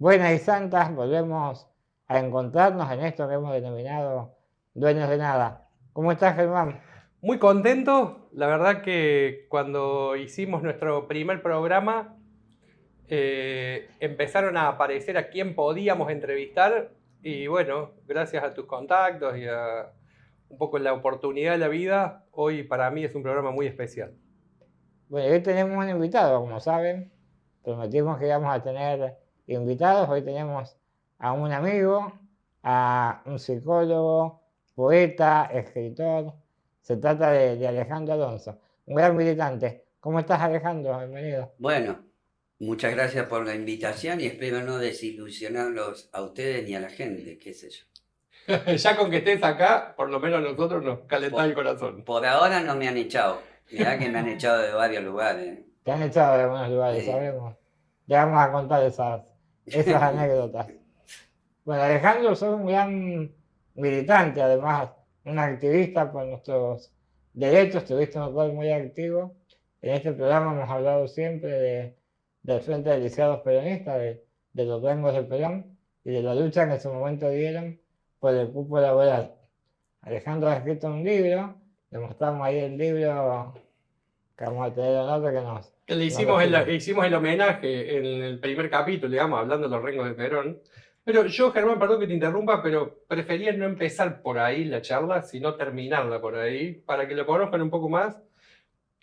buenas y santas volvemos a encontrarnos en esto que hemos denominado Dueños de Nada. ¿Cómo estás, Germán? Muy contento, la verdad que cuando hicimos nuestro primer programa empezaron a aparecer a quién podíamos entrevistar y bueno, gracias a tus contactos y a un poco la oportunidad de la vida, hoy para mí es un programa muy especial. Bueno, hoy tenemos un invitado, como saben. Prometimos que íbamos a tener invitados. Hoy tenemos a un amigo, a un psicólogo, poeta, escritor. Se trata de Alejandro Alonso, un gran militante. ¿Cómo estás, Alejandro? Bienvenido. Bueno, muchas gracias por la invitación y espero no desilusionarlos a ustedes ni a la gente, qué sé yo. Ya con que estés acá, por lo menos a nosotros nos calentás el corazón. Por ahora no me han echado. Mirá que me han echado de varios lugares. Te han echado de algunos lugares, sabemos. Ya vamos a contar esas anécdotas. Bueno, Alejandro, sos un gran militante, además, un activista por nuestros derechos, tuviste un rol muy activo. En este programa hemos hablado siempre del Frente de Lisiados Peronistas, de los rangos del Perón y de la lucha que en su momento dieron por el cupo laboral. Alejandro ha escrito un libro, le mostramos ahí el libro que vamos a tener honor de que nos... Que le hicimos el homenaje en el primer capítulo, digamos, hablando de los rengos de Perón. Pero yo, Germán, perdón que te interrumpa, pero prefería no empezar por ahí la charla, sino terminarla por ahí, para que lo conozcan un poco más.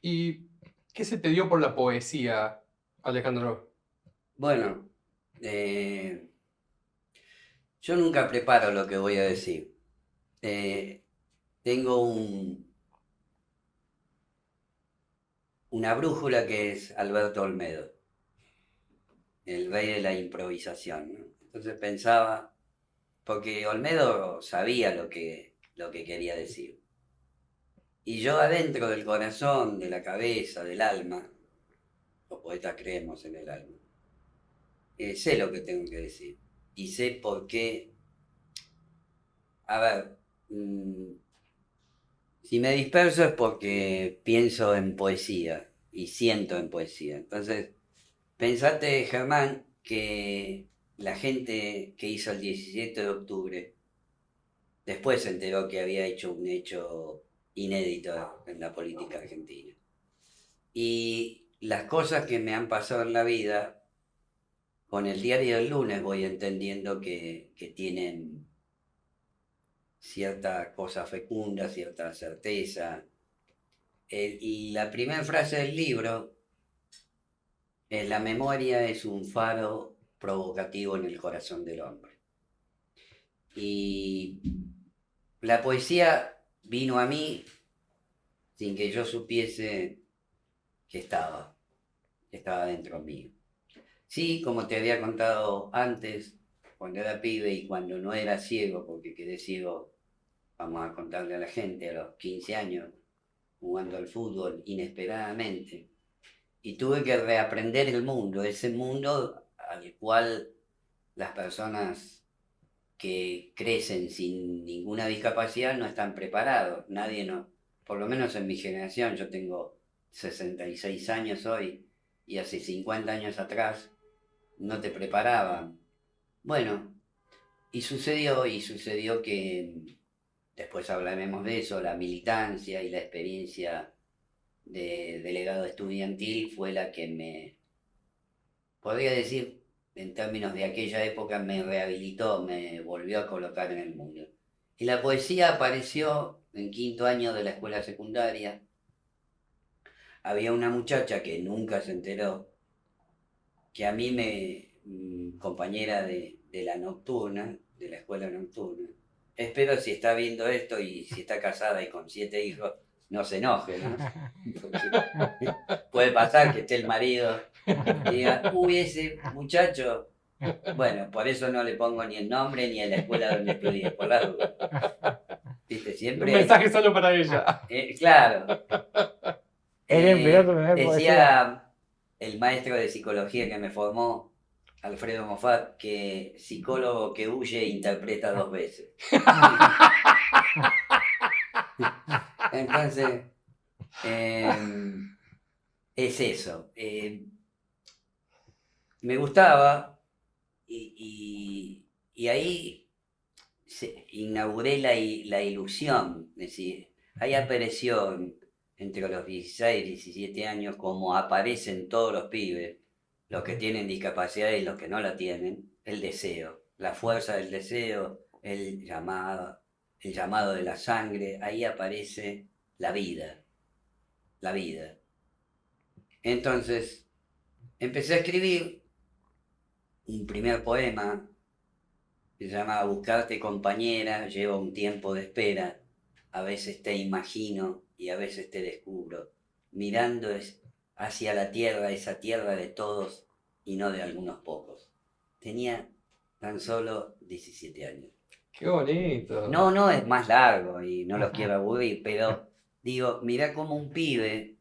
¿Y qué se te dio por la poesía, Alejandro? Bueno, yo nunca preparo lo que voy a decir. Tengo una brújula que es Alberto Olmedo, el rey de la improvisación, ¿no? Entonces pensaba, porque Olmedo sabía lo que quería decir. Y yo adentro del corazón, de la cabeza, del alma, los poetas creemos en el alma, sé lo que tengo que decir. Y sé por qué. A ver, si me disperso es porque pienso en poesía y siento en poesía. Entonces, pensate, Germán, que la gente que hizo el 17 de octubre después se enteró que había hecho un hecho inédito en la política argentina. Y las cosas que me han pasado en la vida, con el diario del lunes voy entendiendo que tienen cierta cosa fecunda, cierta certeza. Y la primera frase del libro es: la memoria es un faro provocativo en el corazón del hombre. Y la poesía vino a mí sin que yo supiese que estaba dentro mío. Sí, como te había contado antes, cuando era pibe y cuando no era ciego, porque quedé ciego, vamos a contarle a la gente, a los 15 años, jugando al fútbol inesperadamente. Y tuve que reaprender el mundo, ese mundo al cual las personas que crecen sin ninguna discapacidad no están preparados. Nadie no, por lo menos en mi generación, yo tengo 66 años hoy, y hace 50 años atrás no te preparaban. Bueno, y sucedió que, después hablaremos de eso, la militancia y la experiencia de delegado estudiantil fue la que podría decir, en términos de aquella época, me rehabilitó, me volvió a colocar en el mundo. Y la poesía apareció en quinto año de la escuela secundaria. Había una muchacha que nunca se enteró, que a mí compañera de la nocturna, de la escuela nocturna. Espero, si está viendo esto y si está casada y con 7 hijos, no se enoje, ¿no? Porque puede pasar que esté el marido y diga: uy, ese muchacho. Bueno, por eso no le pongo ni el nombre ni en la escuela donde estudié, por la duda. ¿Viste? Siempre. Un mensaje solo para ella. Claro. Eres en piloto de poesía. Decía el maestro de psicología que me formó, Alfredo Moffat, que psicólogo que huye interpreta 2 veces. Entonces, es eso. Me gustaba, y ahí inauguré la ilusión, es decir, ahí apareció entre los 16 y 17 años, como aparecen todos los pibes, los que tienen discapacidad y los que no la tienen, el deseo, la fuerza del deseo, el llamado de la sangre, ahí aparece la vida, la vida. Entonces, empecé a escribir un primer poema que se llama Buscarte compañera, lleva un tiempo de espera, a veces te imagino y a veces te descubro, mirando hacia la tierra, esa tierra de todos y no de algunos pocos. Tenía tan solo 17 años. Qué bonito. No, es más largo y no los quiero aburrir, pero digo, mirá como un pibe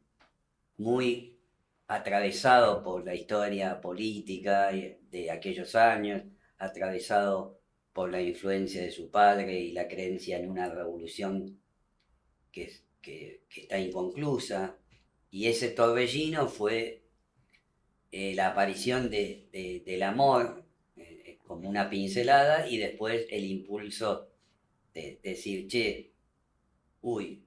muy atravesado por la historia política de aquellos años, atravesado por la influencia de su padre y la creencia en una revolución que está inconclusa, y ese torbellino fue la aparición del amor como una pincelada y después el impulso de decir, che, uy,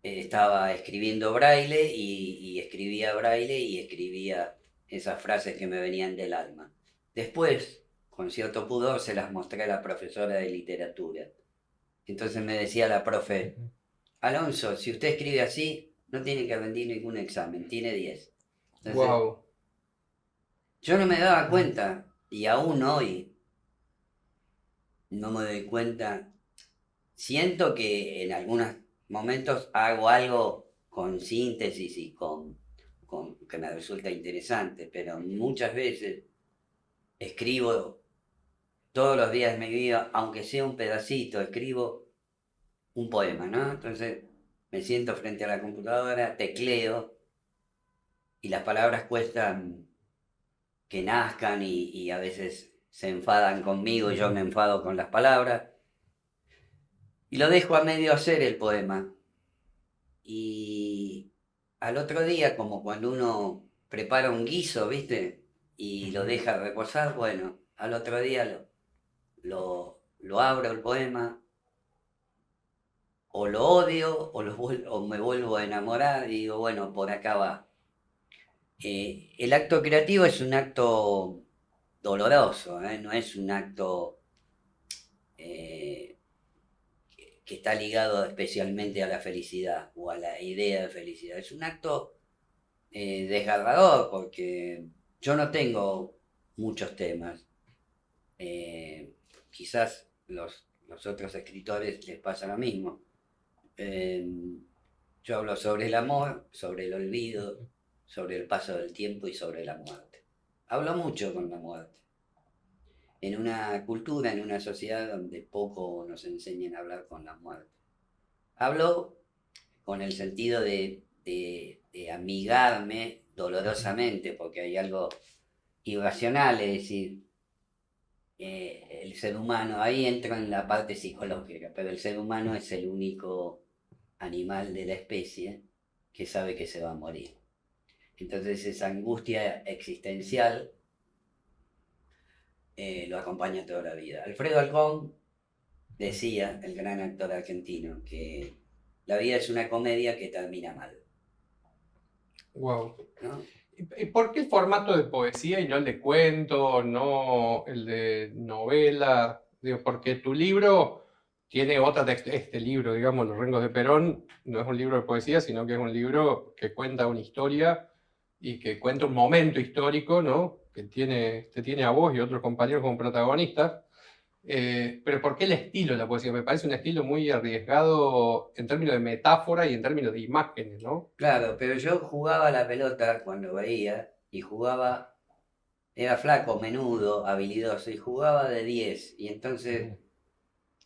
estaba escribiendo braille y escribía braille y escribía esas frases que me venían del alma. Después, con cierto pudor, se las mostré a la profesora de literatura. Entonces me decía la profe, Alonso, si usted escribe así, no tiene que rendir ningún examen, tiene 10. Entonces, Wow. yo no me daba cuenta, y aún hoy no me doy cuenta. Siento que en algunos momentos hago algo con síntesis y con que me resulta interesante, pero muchas veces escribo todos los días de mi vida, aunque sea un pedacito, escribo un poema, ¿no? Entonces me siento frente a la computadora, tecleo y las palabras cuestan que nazcan y a veces se enfadan conmigo y yo me enfado con las palabras. Y lo dejo a medio hacer el poema. Y al otro día, como cuando uno prepara un guiso, ¿viste? Y lo deja reposar, bueno, al otro día lo abro el poema, o lo odio, o me vuelvo a enamorar y digo, bueno, por acá va. El acto creativo es un acto doloroso, ¿eh? No es un acto eh, que está ligado especialmente a la felicidad o a la idea de felicidad. Es un acto desgarrador porque yo no tengo muchos temas. Quizás los otros escritores les pasa lo mismo. Yo hablo sobre el amor, sobre el olvido, sobre el paso del tiempo y sobre la muerte. Hablo mucho con la muerte. En una cultura, en una sociedad donde poco nos enseñan a hablar con la muerte. Hablo con el sentido de amigarme dolorosamente, porque hay algo irracional, es decir, el ser humano, ahí entra en la parte psicológica, pero el ser humano es el único animal de la especie que sabe que se va a morir. Entonces esa angustia existencial lo acompaña toda la vida. Alfredo Alcón decía, el gran actor argentino, que la vida es una comedia que termina mal. Wow. ¿No? ¿Y por qué el formato de poesía y no el de cuento, no el de novela? Digo, porque tu libro tiene otra textura. Este libro, digamos, Los Rengos de Perón, no es un libro de poesía, sino que es un libro que cuenta una historia y que cuenta un momento histórico, ¿no? Que te tiene a vos y otros compañeros como protagonistas. Pero ¿por qué el estilo de la poesía? Me parece un estilo muy arriesgado en términos de metáfora y en términos de imágenes, ¿no? Claro, pero yo jugaba a la pelota cuando veía y jugaba, era flaco, menudo, habilidoso y jugaba de 10 y entonces,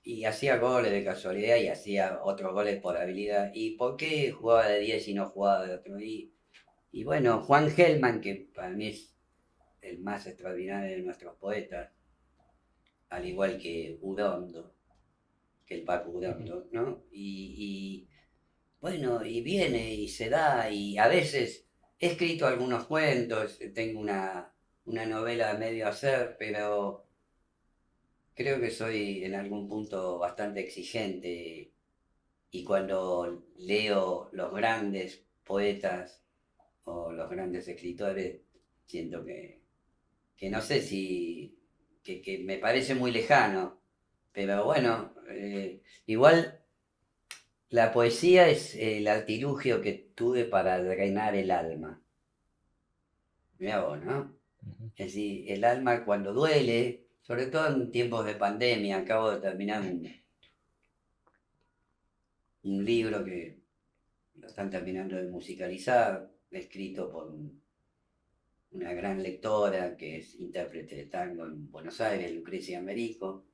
y hacía goles de casualidad y hacía otros goles por habilidad. ¿Y por qué jugaba de 10 y no jugaba de otro? Y bueno, Juan Gelman, que para mí es el más extraordinario de nuestros poetas, al igual que Urondo, que el Paco Urondo, ¿no? Bueno, y viene y se da, y a veces he escrito algunos cuentos, tengo una novela a medio hacer, pero creo que soy en algún punto bastante exigente y cuando leo los grandes poetas o los grandes escritores, siento que no sé si, que me parece muy lejano, pero bueno, igual la poesía es el artilugio que tuve para drenar el alma. Mirá vos, ¿no? Ujú. Es decir, el alma cuando duele, sobre todo en tiempos de pandemia, acabo de terminar un libro que lo están terminando de musicalizar, escrito por una gran lectora que es intérprete de tango en Buenos Aires, Lucrecia Merico,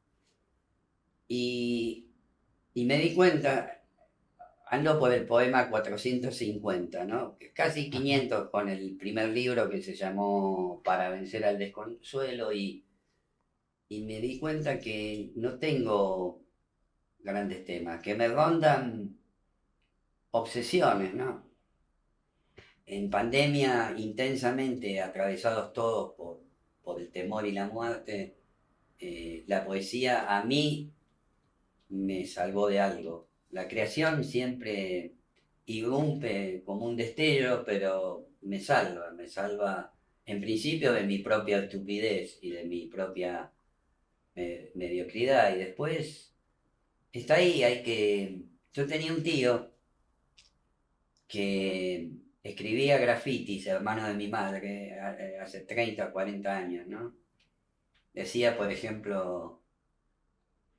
y, y me di cuenta, ando por el poema 450, ¿no? Casi Ajá. 500 con el primer libro que se llamó Para vencer al desconsuelo y me di cuenta que no tengo grandes temas, que me rondan obsesiones, ¿no? En pandemia, intensamente atravesados todos por el temor y la muerte, la poesía a mí me salvó de algo. La creación siempre irrumpe como un destello, pero me salva en principio de mi propia estupidez y de mi propia mediocridad. Y después está ahí, hay que... Yo tenía un tío que escribía grafitis, hermano de mi madre, hace 30 o 40 años, ¿no? Decía, por ejemplo,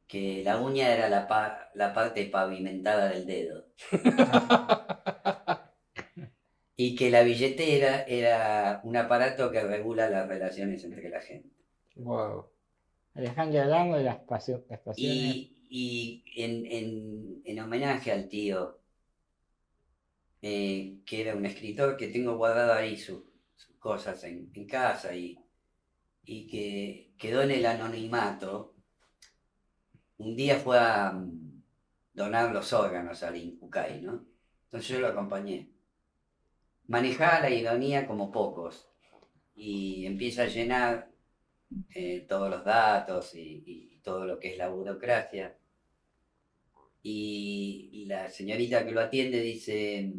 que la uña era la parte pavimentada del dedo y que la billetera era un aparato que regula las relaciones entre la gente. Wow. Alejandro hablando de las pasiones. Y en homenaje al tío, que era un escritor que tengo guardado ahí sus cosas en casa y que quedó en el anonimato, un día fue a donar los órganos al Incucay, ¿no? Entonces yo lo acompañé. Manejaba la ironía como pocos y empieza a llenar todos los datos y todo lo que es la burocracia. Y la señorita que lo atiende dice,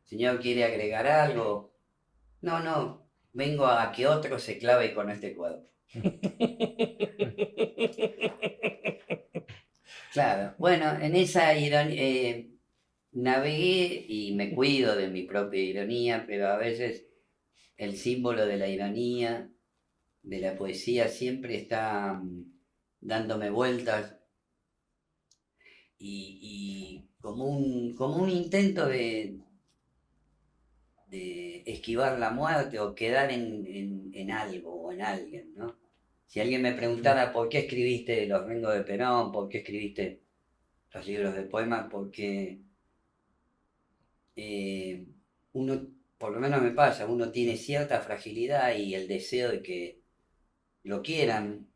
señor, ¿quiere agregar algo? No, no, vengo a que otro se clave con este cuadro. Claro, bueno, en esa ironía navegué y me cuido de mi propia ironía, pero a veces el símbolo de la ironía, de la poesía, siempre está dándome vueltas y como un intento de esquivar la muerte o quedar en algo o en alguien, ¿no? Si alguien me preguntara por qué escribiste Los Rengos de Perón, por qué escribiste los libros de poemas, porque eh, uno, por lo menos me pasa, uno tiene cierta fragilidad y el deseo de que lo quieran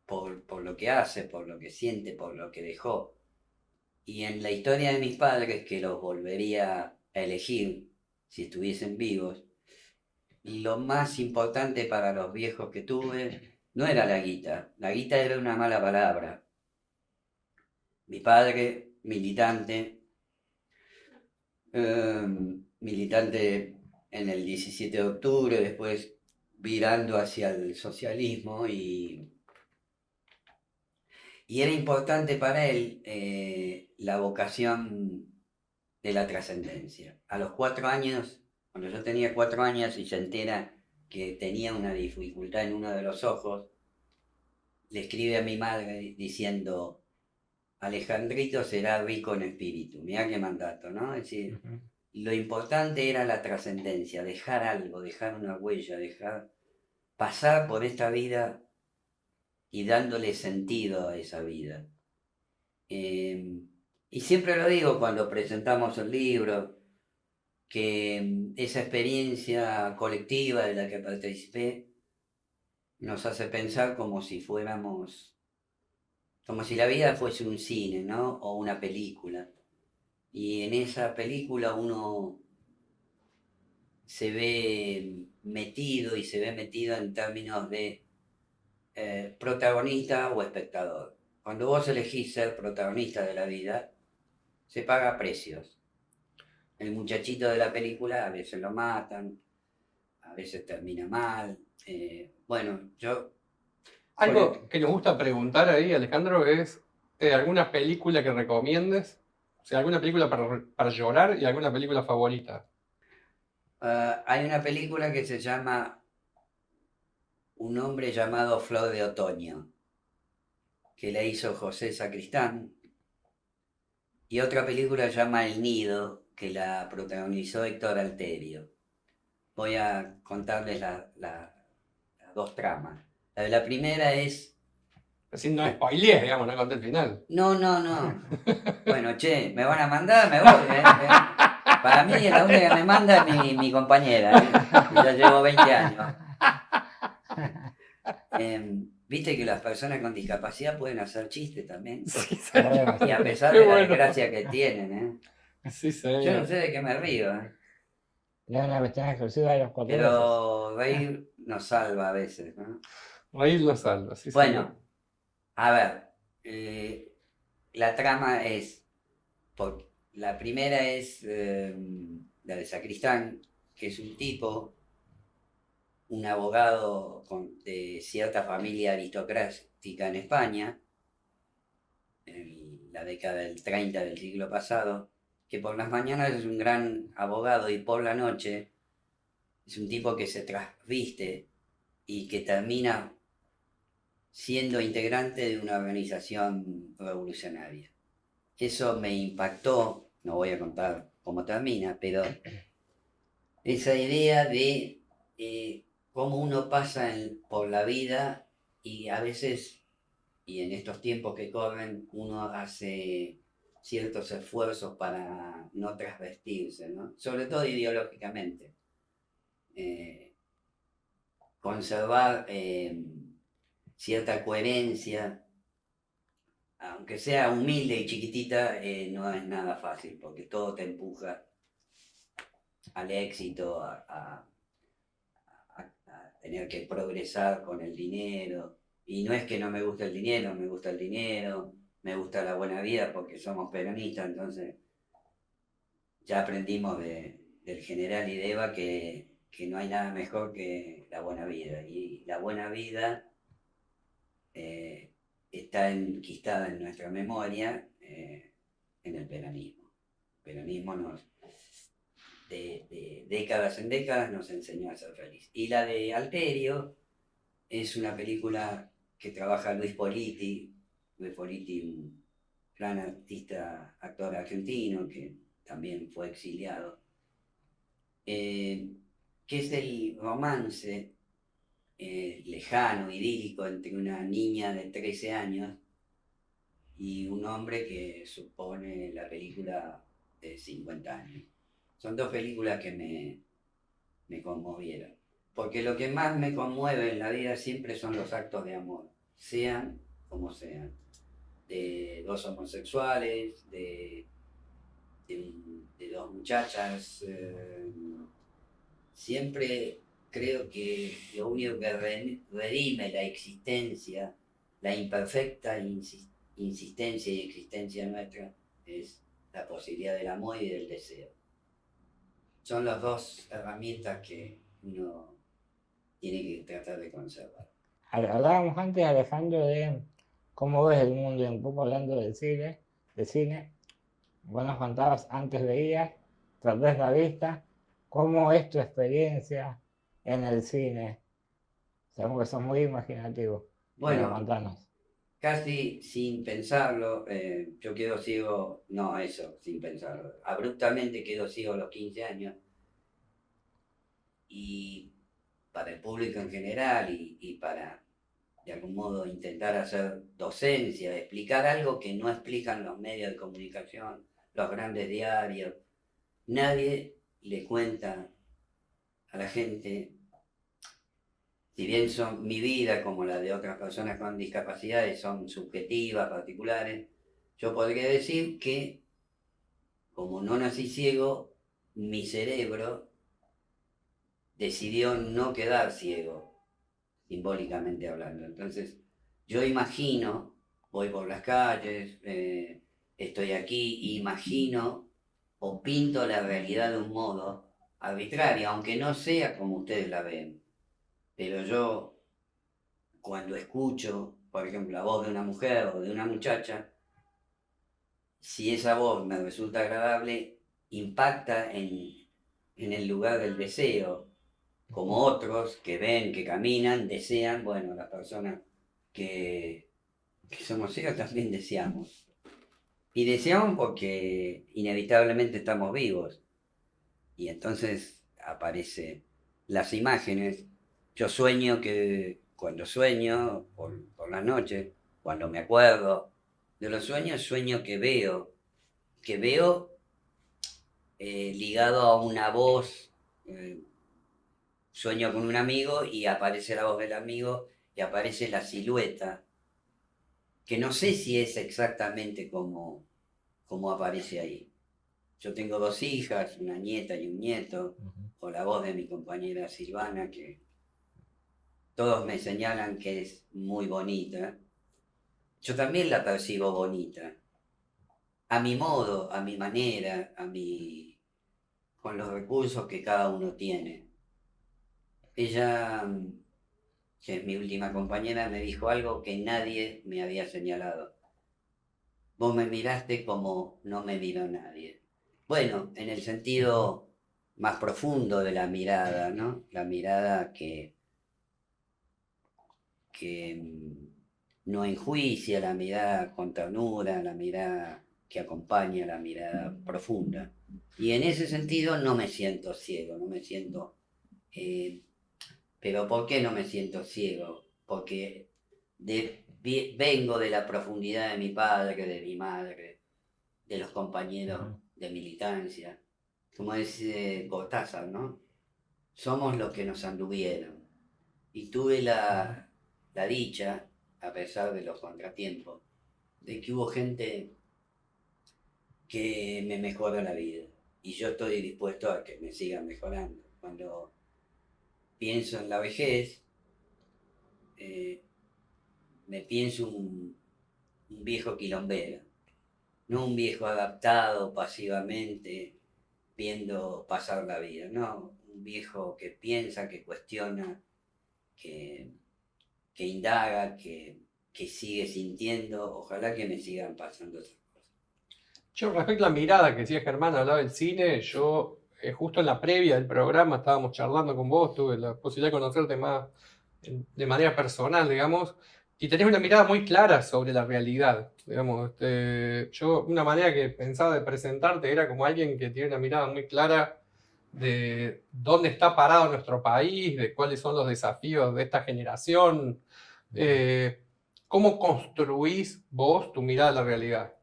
por lo que hace, por lo que siente, por lo que dejó. Y en la historia de mis padres, que los volvería a elegir si estuviesen vivos, lo más importante para los viejos que tuve no era la guita era una mala palabra. Mi padre, militante, militante en el 17 de octubre, después virando hacia el socialismo y era importante para él la vocación de la trascendencia. A los 4 años, cuando yo tenía 4 años y se entera que tenía una dificultad en uno de los ojos, le escribe a mi madre diciendo, Alejandrito será rico en espíritu. Mirá qué mandato, ¿no? Es decir, Ujú. lo importante era la trascendencia, dejar algo, dejar una huella, dejar pasar por esta vida y dándole sentido a esa vida. Eh, y siempre lo digo cuando presentamos el libro, que esa experiencia colectiva de la que participé nos hace pensar como si fuéramos, como si la vida fuese un cine, ¿no? O una película. Y en esa película uno se ve metido y se ve metido en términos de protagonista o espectador. Cuando vos elegís ser protagonista de la vida, se paga precios. El muchachito de la película a veces lo matan, a veces termina mal. Bueno, yo... Algo que nos gusta preguntar ahí, Alejandro, es alguna película que recomiendes. O sea, alguna película para llorar y alguna película favorita. hay una película que se llama Un hombre llamado Flor de Otoño, que la hizo José Sacristán, y otra película se llama El Nido, que la protagonizó Héctor Alterio. Voy a contarles las dos tramas. La de la primera es... Así no spoilees, digamos, no conté el final. No. Bueno, che, me van a mandar, me voy. Para mí la única que me manda es mi compañera. Y ya llevo 20 años. Viste que las personas con discapacidad pueden hacer chistes también. Sí, Y a pesar Qué de la bueno. desgracia que tienen, Sí, Yo no señor. sé de qué me río, Es una cuestión exclusiva de los portugueses. pero reír nos salva a veces, ¿no? Reír lo salva, sí, Bueno, a ver, la trama es, la primera es la de Sacristán, que es un tipo, un abogado de cierta familia aristocrática en España, en la década del 30 del siglo pasado, que por las mañanas es un gran abogado y por la noche es un tipo que se trasviste y que termina siendo integrante de una organización revolucionaria. Eso me impactó, no voy a contar cómo termina, pero esa idea de cómo uno pasa por la vida y a veces, y en estos tiempos que corren, uno hace ciertos esfuerzos para no trasvestirse, ¿no? Sobre todo ideológicamente. Conservar cierta coherencia, aunque sea humilde y chiquitita, no es nada fácil, porque todo te empuja al éxito, a tener que progresar con el dinero. Y no es que no me guste el dinero, me gusta el dinero, me gusta la buena vida porque somos peronistas, entonces ya aprendimos del general y de Eva que no hay nada mejor que la buena vida. Y la buena vida está enquistada en nuestra memoria en el peronismo. El peronismo de décadas en décadas nos enseñó a ser feliz. Y la de Alterio es una película que trabaja Luis Politi, un gran artista, actor argentino que también fue exiliado, que es el romance lejano, idílico entre una niña de 13 años y un hombre que supone la película de 50 años. Son dos películas que me conmovieron. Porque lo que más me conmueve en la vida siempre son los actos de amor, sean como sean. De dos homosexuales, de dos muchachas. Siempre creo que lo único que redime la existencia, la imperfecta insistencia y existencia nuestra, es la posibilidad del amor y del deseo. Son las dos herramientas que uno tiene que tratar de conservar. Hablábamos antes, Alejandro, de cómo ves el mundo, y un poco hablando del cine, vos nos contabas antes veías, tal vez la vista, cómo es tu experiencia en el cine. Sabemos que sos muy imaginativo. Bueno, contanos. casi sin pensarlo, yo quedo ciego, no eso, sin pensarlo, abruptamente quedo ciego a los 15 años y para el público en general y para de algún modo intentar hacer docencia, explicar algo que no explican los medios de comunicación, los grandes diarios. Nadie le cuenta a la gente, si bien son mi vida como la de otras personas con discapacidades, son subjetivas, particulares, yo podría decir que como no nací ciego, mi cerebro decidió no quedar ciego. simbólicamente hablando. Entonces, yo imagino, voy por las calles, estoy aquí, imagino o pinto la realidad de un modo arbitrario, aunque no sea como ustedes la ven. Pero yo, cuando escucho, por ejemplo, la voz de una mujer o de una muchacha, si esa voz me resulta agradable, impacta en el lugar del deseo, como otros que ven, que caminan, desean, bueno, las personas que somos ciegos también deseamos. Y deseamos porque inevitablemente estamos vivos. Y entonces aparecen las imágenes. Yo sueño que cuando sueño por la noche, cuando me acuerdo de los sueños, sueño que veo ligado a una voz. Sueño con un amigo y aparece la voz del amigo y aparece la silueta, que no sé si es exactamente como aparece ahí. Yo tengo 2 hijas, una nieta y un nieto, o la voz de mi compañera Silvana, que todos me señalan que es muy bonita. Yo también la percibo bonita, a mi modo, a mi manera, con los recursos que cada uno tiene. Ella, que es mi última compañera, me dijo algo que nadie me había señalado. Vos me miraste como no me miró nadie. Bueno, en el sentido más profundo de la mirada, ¿no? La mirada que no enjuicia, la mirada con ternura, la mirada que acompaña, la mirada profunda. Y en ese sentido no me siento ciego, no me siento... pero ¿por qué no me siento ciego? Porque vengo de la profundidad de mi padre, de mi madre, de los compañeros de militancia. Como dice Cortázar, ¿no? Somos los que nos anduvieron. Y tuve la dicha, a pesar de los contratiempos, de que hubo gente que me mejoró la vida. Y yo estoy dispuesto a que me sigan mejorando. Cuando pienso en la vejez, me pienso un viejo quilombero, no un viejo adaptado pasivamente viendo pasar la vida, no, un viejo que piensa, que cuestiona, que, que indaga, que sigue sintiendo. Ojalá que me sigan pasando esas cosas. Yo, respecto a la mirada que decía Germán, hablaba del cine, yo justo en la previa del programa estábamos charlando con vos, tuve la posibilidad de conocerte más de manera personal, digamos, y tenés una mirada muy clara sobre la realidad, digamos. Yo, una manera que pensaba de presentarte era como alguien que tiene una mirada muy clara de dónde está parado nuestro país, de cuáles son los desafíos de esta generación. ¿Cómo construís vos tu mirada a la realidad?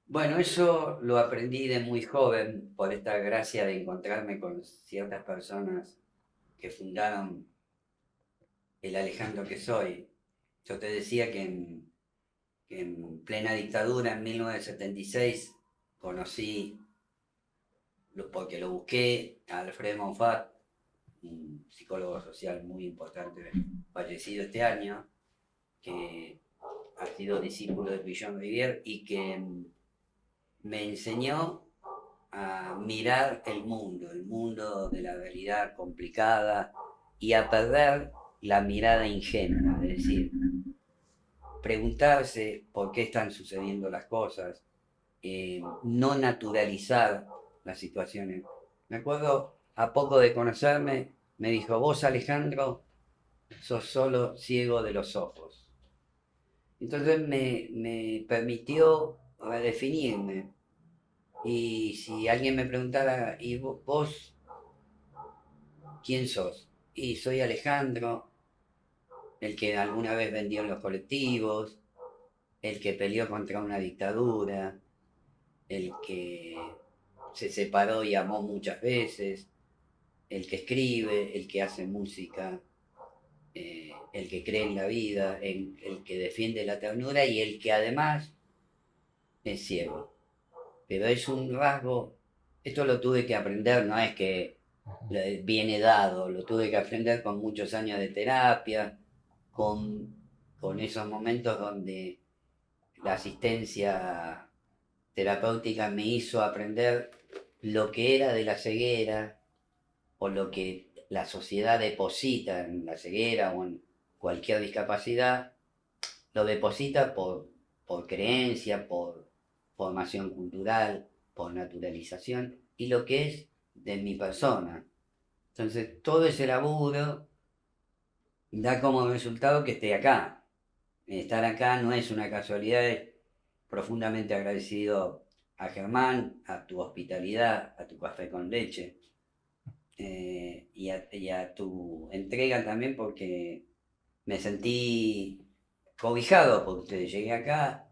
Bueno, eso lo aprendí de muy joven por esta gracia de encontrarme con ciertas personas que fundaron el Alejandro que soy. Yo te decía que en plena dictadura, en 1976, conocí, porque lo busqué, a Alfredo Monfort, un psicólogo social muy importante, fallecido este año, que ha sido discípulo de Guillaume Rivière y que me enseñó a mirar el mundo de la realidad complicada, y a perder la mirada ingenua, es decir, preguntarse por qué están sucediendo las cosas, no naturalizar las situaciones. Me acuerdo, a poco de conocerme, me dijo: vos, Alejandro, sos solo ciego de los ojos. Entonces me permitió redefinirme. Y si alguien me preguntara: ¿y vos quién sos? Y soy Alejandro, el que alguna vez vendió en los colectivos, el que peleó contra una dictadura, el que se separó y amó muchas veces, el que escribe, el que hace música, el que cree en la vida, el que defiende la ternura y el que además es ciego. Pero es un rasgo, esto lo tuve que aprender, no es que viene dado, lo tuve que aprender con muchos años de terapia, con esos momentos donde la asistencia terapéutica me hizo aprender lo que era de la ceguera o lo que la sociedad deposita en la ceguera o en cualquier discapacidad, lo deposita por creencia, por formación cultural, por naturalización y lo que es de mi persona. Entonces, todo ese laburo da como resultado que esté acá. Estar acá no es una casualidad, es profundamente agradecido a Germán, a tu hospitalidad, a tu café con leche y a tu entrega también porque me sentí cobijado por ustedes. Llegué acá,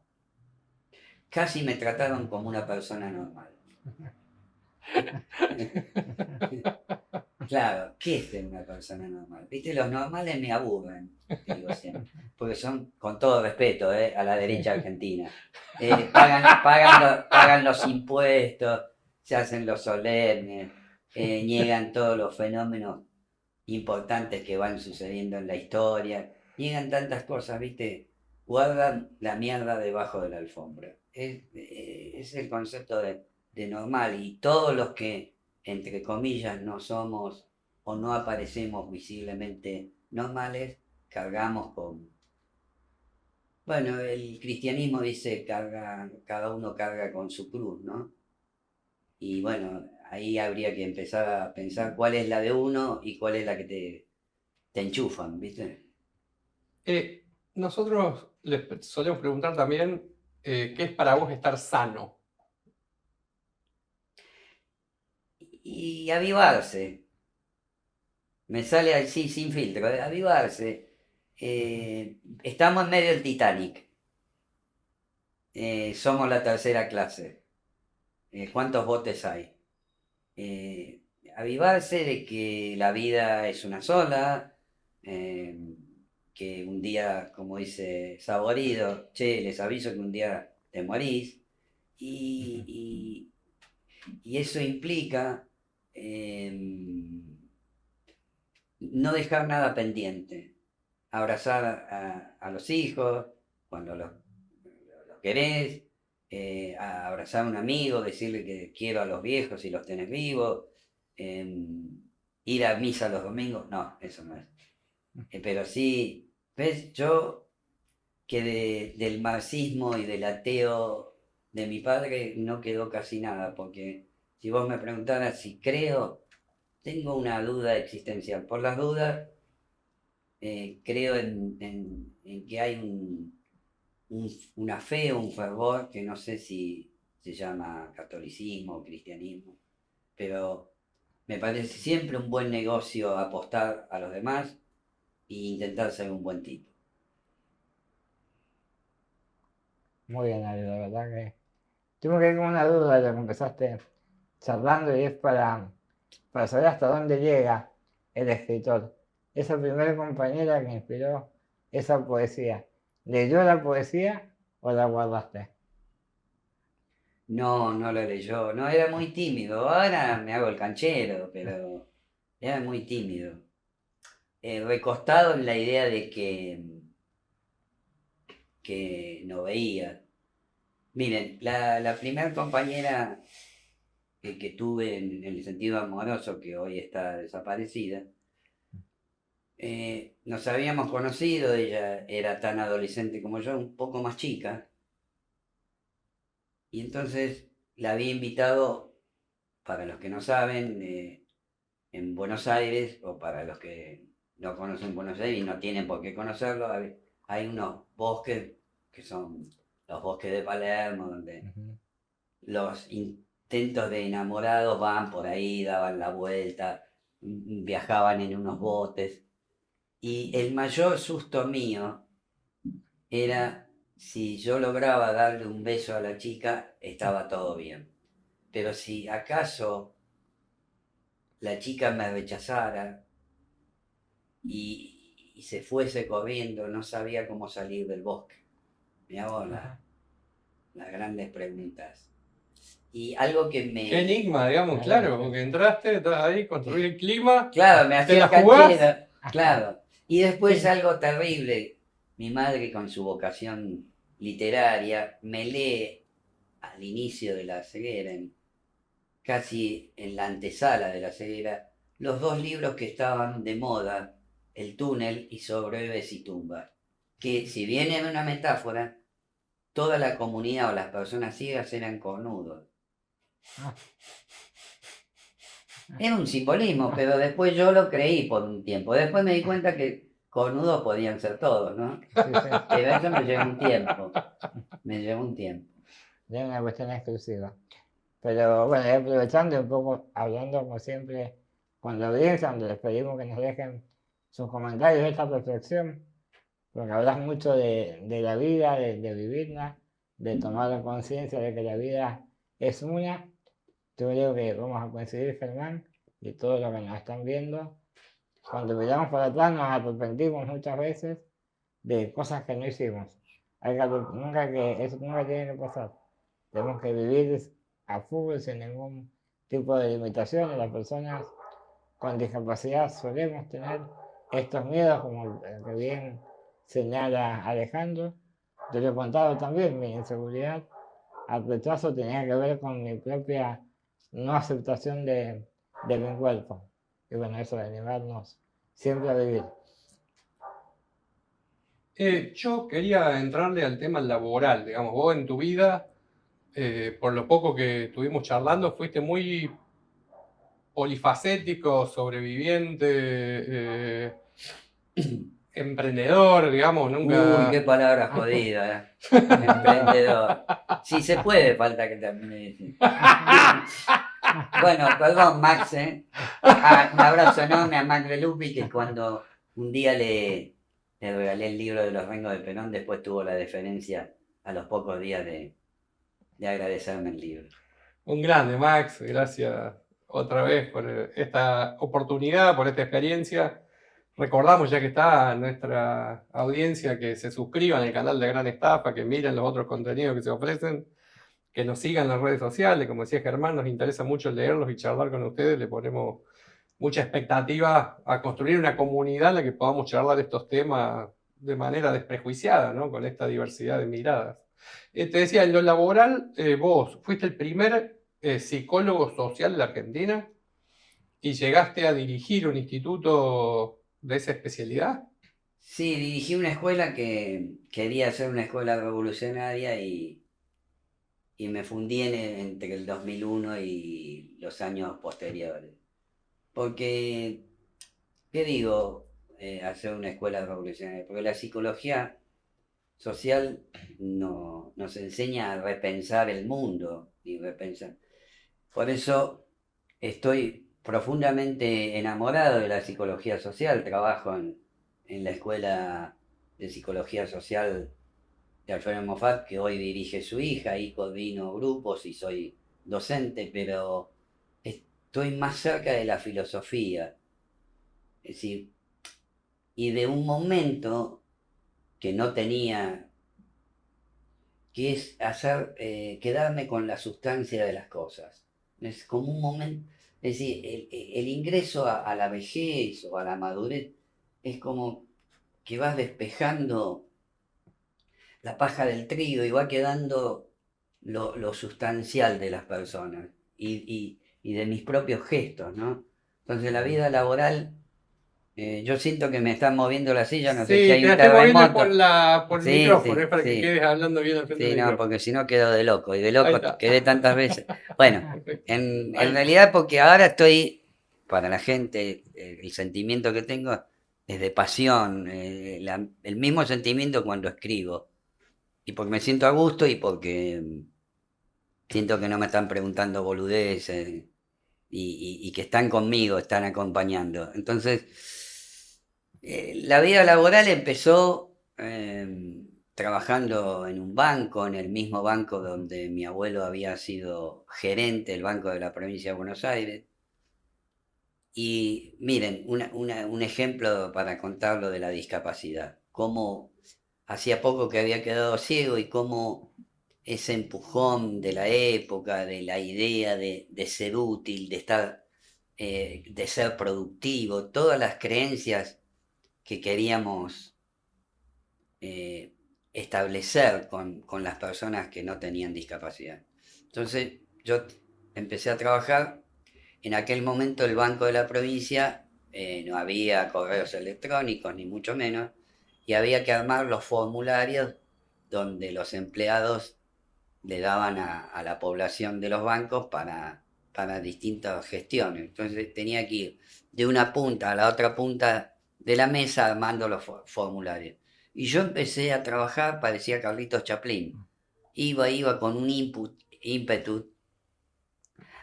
casi me trataron como una persona normal. Claro, ¿qué es ser una persona normal? Viste, los normales me aburren, digo siempre, porque son, con todo respeto, a la derecha argentina. Pagan los impuestos, se hacen los solemnes, niegan todos los fenómenos importantes que van sucediendo en la historia, niegan tantas cosas, viste, guardan la mierda debajo de la alfombra. Es el concepto de normal y todos los que entre comillas, no somos o no aparecemos visiblemente normales, cargamos con... Bueno, el cristianismo dice cada uno carga con su cruz, ¿no? Y bueno, ahí habría que empezar a pensar cuál es la de uno y cuál es la que te enchufan, ¿viste? Nosotros les solemos preguntar también qué es para vos estar sano. Y avivarse, me sale así sin filtro, avivarse. Estamos en medio del Titanic. Somos la tercera clase. ¿Cuántos botes hay? Avivarse de que la vida es una sola, que un día, como dice Saborido, che, les aviso que un día te morís, y, y eso implica no dejar nada pendiente, abrazar a los hijos cuando los querés, a abrazar a un amigo, decirle que quiero a los viejos si los tenés vivos, ir a misa los domingos, no, eso no es. Pero sí, ¿ves? Yo que del marxismo y del ateo de mi padre no quedó casi nada, porque si vos me preguntaras si creo, tengo una duda existencial. Por las dudas, creo en que hay una fe o un fervor que no sé si se llama catolicismo o cristianismo, pero me parece siempre un buen negocio apostar a los demás e intentar ser un buen tipo. Muy bien, Ari, la verdad que tengo que ir con una duda de lo que empezaste charlando y es para saber hasta dónde llega el escritor. Esa primera compañera que inspiró esa poesía, ¿leyó la poesía o la guardaste? No, no lo leyó, no, era muy tímido, ahora me hago el canchero, pero era muy tímido. Recostado en la idea de que no veía. Miren, la primera compañera que tuve en el sentido amoroso, que hoy está desaparecida, nos habíamos conocido, ella era tan adolescente como yo, un poco más chica, y entonces la había invitado, para los que no saben, en Buenos Aires, o para los que no conocen Buenos Aires y no tienen por qué conocerlo, hay unos bosques que son los bosques de Palermo, donde los intentos de enamorados van por ahí, daban la vuelta, viajaban en unos botes. Y el mayor susto mío era si yo lograba darle un beso a la chica, estaba todo bien. Pero si acaso la chica me rechazara y se fuese corriendo, no sabía cómo salir del bosque. Me hago las grandes preguntas. Y algo que Qué enigma, digamos, claro, porque entraste, estás ahí, construí el clima, Claro, me te la hacía jugás. canchera, claro. Y después Sí. algo terrible, mi madre con su vocación literaria me lee al inicio de la ceguera, casi en la antesala de la ceguera, los dos libros que estaban de moda, El túnel y Sobre Bebés y Tumbas, que si bien es una metáfora, toda la comunidad o las personas ciegas eran cornudos. Ah, Era un simbolismo, pero después yo lo creí por un tiempo. Después me di cuenta que cornudos podían ser todos, ¿no? sí, sí. Pero eso me llevó un tiempo. Me llevó un tiempo. Es una cuestión exclusiva. Pero bueno, y aprovechando un poco, hablando como siempre con la audiencia, donde les pedimos que nos dejen sus comentarios de esta reflexión, porque hablas mucho de la vida, de vivirla, de tomar conciencia de que la vida es una. Yo creo que vamos a coincidir, Germán, y todos los que nos están viendo. Cuando miramos para atrás nos arrepentimos muchas veces de cosas que no hicimos. Eso nunca tiene que pasar. Tenemos que vivir a full sin ningún tipo de limitaciones. Las personas con discapacidad solemos tener estos miedos, como el que bien señala Alejandro. Yo le he contado también, mi inseguridad al rechazo tenía que ver con mi propia no aceptación de mi cuerpo. Y bueno, eso de animarnos siempre a vivir. Yo quería entrarle al tema laboral, digamos, vos en tu vida, por lo poco que estuvimos charlando, fuiste muy polifacético, sobreviviente, emprendedor, digamos, Uy, nunca... qué palabra jodida, emprendedor. Si se puede, falta que termine de decir. Bueno, perdón, Max, ¿eh? Un abrazo enorme a Max Lupi, que cuando un día le regalé el libro de los Rengos de Perón, después tuvo la deferencia a los pocos días de agradecerme el libro. Un grande, Max, gracias otra vez por esta oportunidad, por esta experiencia. Recordamos, ya que está nuestra audiencia, que se suscriban al canal de Gran Estafa, que miren los otros contenidos que se ofrecen, que nos sigan en las redes sociales. Como decía Germán, nos interesa mucho leerlos y charlar con ustedes. Le ponemos mucha expectativa a construir una comunidad en la que podamos charlar estos temas de manera desprejuiciada, ¿no? Con esta diversidad de miradas. Te decía, en lo laboral, vos fuiste el primer psicólogo social de la Argentina y llegaste a dirigir un instituto de esa especialidad. Sí, dirigí una escuela que quería ser una escuela revolucionaria y me fundí entre el 2001 y los años posteriores. Porque, ¿qué digo hacer una escuela revolucionaria? Porque la psicología social nos enseña a repensar el mundo y repensar. Por eso estoy profundamente enamorado de la psicología social. Trabajo en la escuela de psicología social de Alfredo Moffat, que hoy dirige su hija, y coordino grupos y soy docente, pero estoy más cerca de la filosofía. Es decir, y de un momento que no tenía, que es hacer, quedarme con la sustancia de las cosas. Es como un momento, es decir, el ingreso a la vejez o a la madurez es como que vas despejando la paja del trigo y va quedando lo sustancial de las personas y de mis propios gestos, ¿no? Entonces la vida laboral, yo siento que me están moviendo la silla, no sé si Sí, hay te la un estoy moviendo terremoto. por el Sí, micrófono, sí, es para que sí. quedes hablando bien al frente Sí, del no, micrófono. porque si no quedo de loco, y de Ahí loco está. quedé tantas veces. Bueno, Perfecto. en realidad porque ahora estoy, para la gente, el sentimiento que tengo es de pasión, el mismo sentimiento cuando escribo. Y porque me siento a gusto y porque siento que no me están preguntando boludeces y que están conmigo, están acompañando. Entonces, la vida laboral empezó trabajando en un banco, en el mismo banco donde mi abuelo había sido gerente, el Banco de la Provincia de Buenos Aires. Y miren, un ejemplo para contarlo de la discapacidad. Cómo hacía poco que había quedado ciego y cómo ese empujón de la época, de la idea de ser útil, de estar, de ser productivo, todas las creencias que queríamos establecer con las personas que no tenían discapacidad. Entonces yo empecé a trabajar. En aquel momento el Banco de la Provincia no había correos electrónicos, ni mucho menos, y había que armar los formularios donde los empleados le daban a la población de los bancos para distintas gestiones. Entonces tenía que ir de una punta a la otra punta de la mesa armando los formularios. Y yo empecé a trabajar, parecía Carlitos Chaplin. Iba con un ímpetu,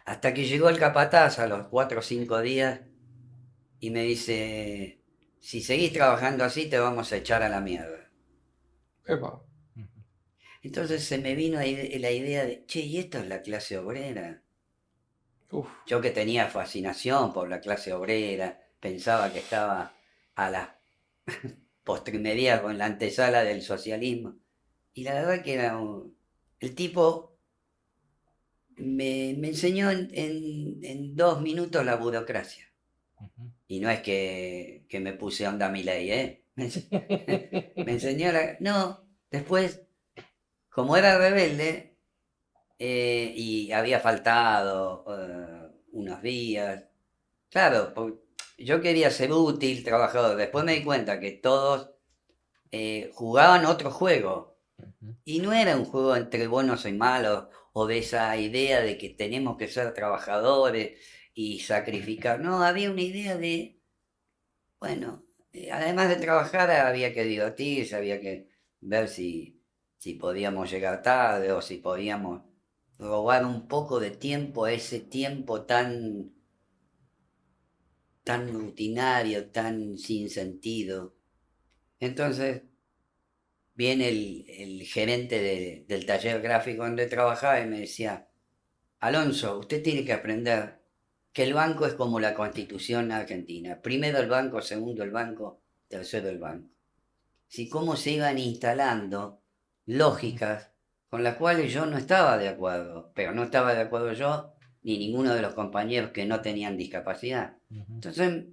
hasta que llegó el capataz a los 4 o 5 días y me dice, si seguís trabajando así te vamos a echar a la mierda. Epa. Entonces se me vino la idea de, che, ¿y esto es la clase obrera? Uf. Yo que tenía fascinación por la clase obrera, pensaba que estaba a las postrimerías con la antesala del socialismo. Y la verdad que el tipo me enseñó en 2 minutos la burocracia. Y no es que me puse onda Milei, ¿eh? Me enseñó No, después, como era rebelde y había faltado unos días, claro, yo quería ser útil, trabajador. Después me di cuenta que todos jugaban otro juego. Y no era un juego entre buenos y malos, o de esa idea de que tenemos que ser trabajadores y sacrificar. No, había una idea de, bueno, además de trabajar había que divertirse, había que ver si podíamos llegar tarde o si podíamos robar un poco de tiempo a ese tiempo tan rutinario, tan sin sentido. Entonces viene el gerente del taller gráfico donde trabajaba y me decía, Alonso, usted tiene que aprender que el banco es como la Constitución argentina. Primero el banco, segundo el banco, tercero el banco. Si cómo se iban instalando lógicas con las cuales yo no estaba de acuerdo, pero no estaba de acuerdo yo ni ninguno de los compañeros que no tenían discapacidad. Entonces,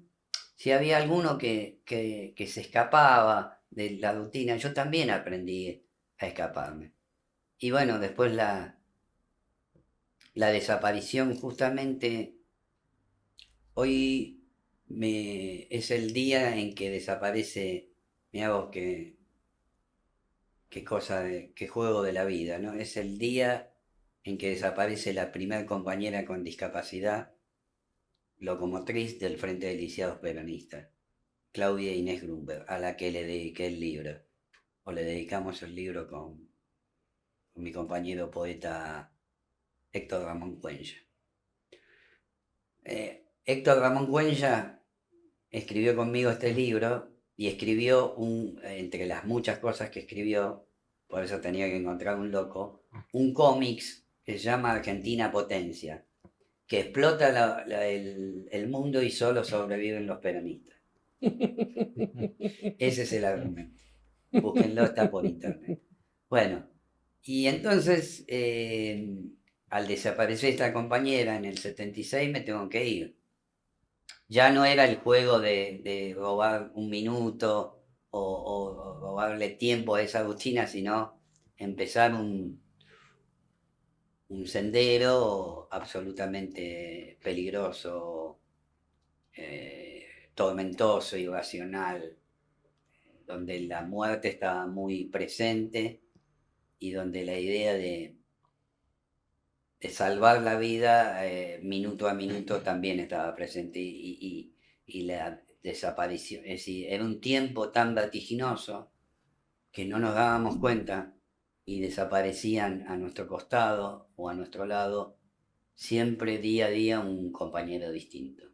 si había alguno que se escapaba de la rutina, yo también aprendí a escaparme. Y bueno, después la desaparición justamente, hoy es el día en que desaparece, mirá vos qué cosa, qué juego de la vida, ¿no? Es el día en que desaparece la primer compañera con discapacidad locomotriz del Frente de Lisiados Peronistas, Claudia Inés Grunberg, a la que le dediqué el libro, o le dedicamos el libro con mi compañero poeta Héctor Ramón Cuenya. Héctor Ramón Cuenya escribió conmigo este libro y escribió entre las muchas cosas que escribió, por eso tenía que encontrar un loco, un cómics que se llama Argentina Potencia, que explota el mundo y solo sobreviven los peronistas. Ese es el argumento. Búsquenlo, está por internet. Bueno, y entonces, al desaparecer esta compañera en el 76 me tengo que ir. Ya no era el juego de robar un minuto o robarle tiempo a esa rutina, sino empezar un sendero absolutamente peligroso, tormentoso, irracional, donde la muerte estaba muy presente y donde la idea de salvar la vida minuto a minuto también estaba presente y la desaparición. Es decir, era un tiempo tan vertiginoso que no nos dábamos cuenta y desaparecían a nuestro costado o a nuestro lado siempre día a día un compañero distinto.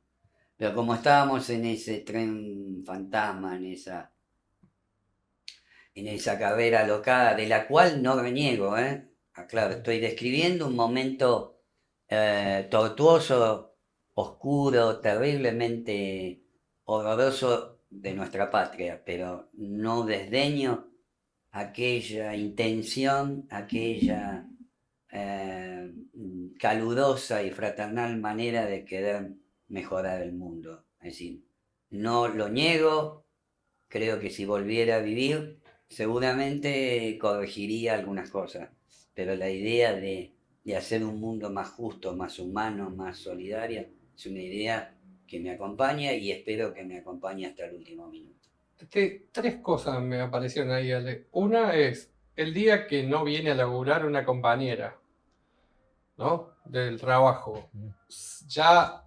Pero como estábamos en ese tren fantasma, en esa carrera alocada, de la cual no reniego, claro, estoy describiendo un momento tortuoso, oscuro, terriblemente horroroso de nuestra patria, pero no desdeño aquella intención, aquella calurosa y fraternal manera de querer mejorar el mundo. Es decir, no lo niego, creo que si volviera a vivir, seguramente corregiría algunas cosas, pero la idea de hacer un mundo más justo, más humano, más solidario, es una idea que me acompaña y espero que me acompañe hasta el último minuto. Tres cosas me aparecieron ahí, Ale. Una es el día que no viene a laburar una compañera, ¿no? Del trabajo. Ya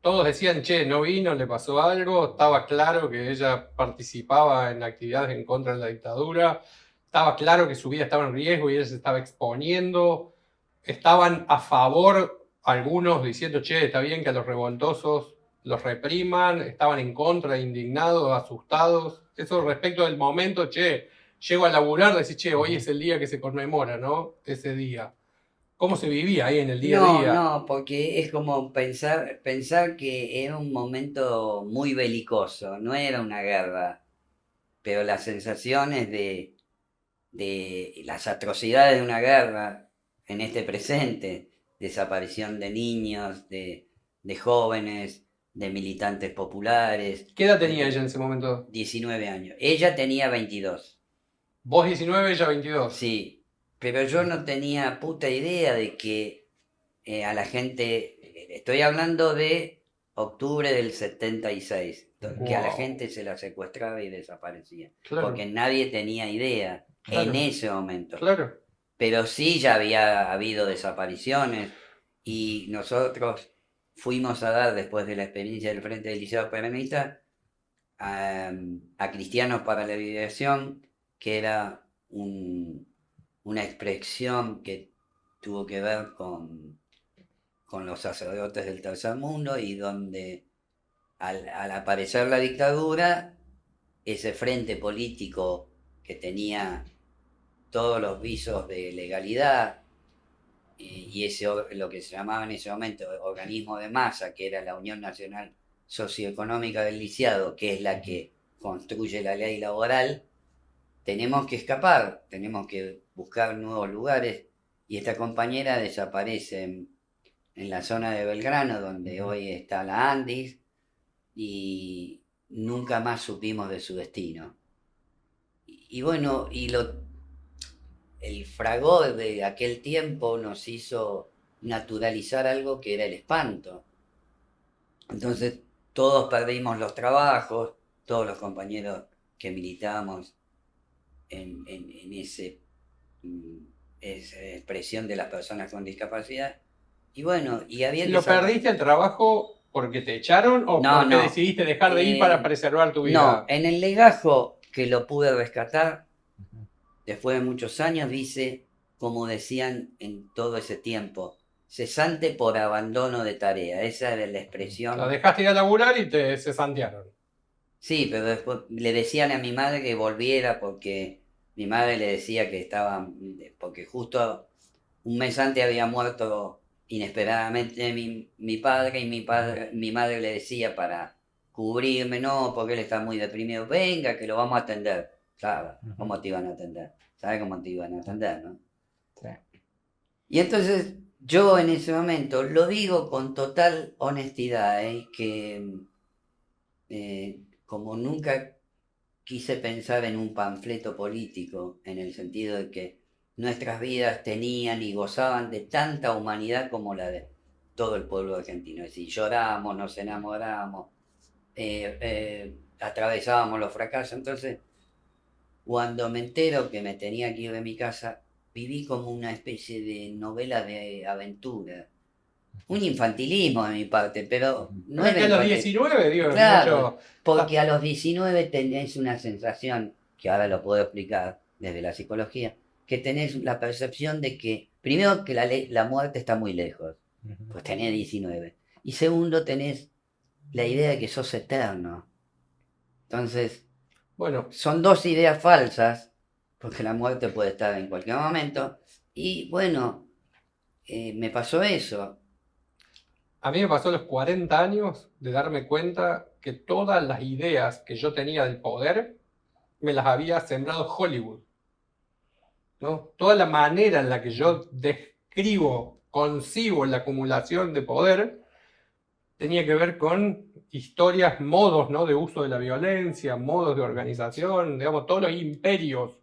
todos decían, che, no vino, le pasó algo, estaba claro que ella participaba en actividades en contra de la dictadura, estaba claro que su vida estaba en riesgo y ella se estaba exponiendo, estaban a favor algunos diciendo, che, está bien que a los revoltosos los repriman, estaban en contra, indignados, asustados. Eso respecto del momento, che, llego a laburar, decís, che, hoy es el día que se conmemora, ¿no? Ese día. ¿Cómo se vivía ahí en el día a día? No, porque es como pensar que era un momento muy belicoso, no era una guerra, pero las sensaciones de las atrocidades de una guerra en este presente, desaparición de niños, de jóvenes, de militantes populares. ¿Qué edad tenía ella en ese momento? 19 años. Ella tenía 22. Vos 19, ella 22. Sí, pero yo no tenía puta idea de que a la gente, estoy hablando de octubre del 76, que a la Wow. gente se la secuestraba y desaparecía, Claro. porque nadie tenía idea Claro. en ese momento. Claro. Pero sí ya había habido desapariciones y nosotros fuimos a dar, después de la experiencia del Frente del Liceo Peronista, a Cristianos para la Liberación, que era una expresión que tuvo que ver con los sacerdotes del tercer mundo y donde al aparecer la dictadura, ese frente político que tenía todos los visos de legalidad y ese lo que se llamaba en ese momento organismo de masa, que era la Unión Nacional Socioeconómica del Lisiado, que es la que construye la ley laboral, tenemos que escapar, tenemos que buscar nuevos lugares, y esta compañera desaparece en la zona de Belgrano, donde hoy está la Andis, y nunca más supimos de su destino. Y bueno, el fragor de aquel tiempo nos hizo naturalizar algo que era el espanto. Entonces todos perdimos los trabajos, todos los compañeros que militábamos en esa expresión de las personas con discapacidad. Y bueno, y había que ¿Lo perdiste el trabajo porque te echaron o No, porque no. decidiste dejar de ir para preservar tu vida? No, en el legajo que lo pude rescatar, después de muchos años, dice, como decían en todo ese tiempo, cesante por abandono de tarea. Esa era la expresión. La dejaste ir a laburar y te cesantearon. Sí, pero después le decían a mi madre que volviera porque mi madre le decía que estaba, porque justo un mes antes había muerto inesperadamente mi padre, y mi madre le decía para cubrirme, no, porque él está muy deprimido, venga, que lo vamos a atender. ¿Sabes? ¿Cómo te iban a atender? ¿Sabes cómo te iban a atender, no? Sí. Y entonces yo en ese momento lo digo con total honestidad, que como nunca quise pensar en un panfleto político, en el sentido de que nuestras vidas tenían y gozaban de tanta humanidad como la de todo el pueblo argentino. Es decir, lloramos, nos enamoramos, atravesábamos los fracasos. Entonces, cuando me entero que me tenía que ir de mi casa, viví como una especie de novela de aventura. Un infantilismo de mi parte, pero No es que a los 19, digo, claro, mucho. porque a los 19 tenés una sensación, que ahora lo puedo explicar desde la psicología, que tenés la percepción de que, primero, que la muerte está muy lejos, pues tenés 19. Y segundo, tenés la idea de que sos eterno. Entonces, Bueno, son dos ideas falsas, porque la muerte puede estar en cualquier momento. Y bueno, me pasó eso. a mí me pasó a los 40 años de darme cuenta que todas las ideas que yo tenía del poder me las había sembrado Hollywood. ¿no? Toda la manera en la que yo describo, concibo la acumulación de poder, tenía que ver con historias, modos, ¿no? De uso de la violencia, modos de organización, digamos, todos los imperios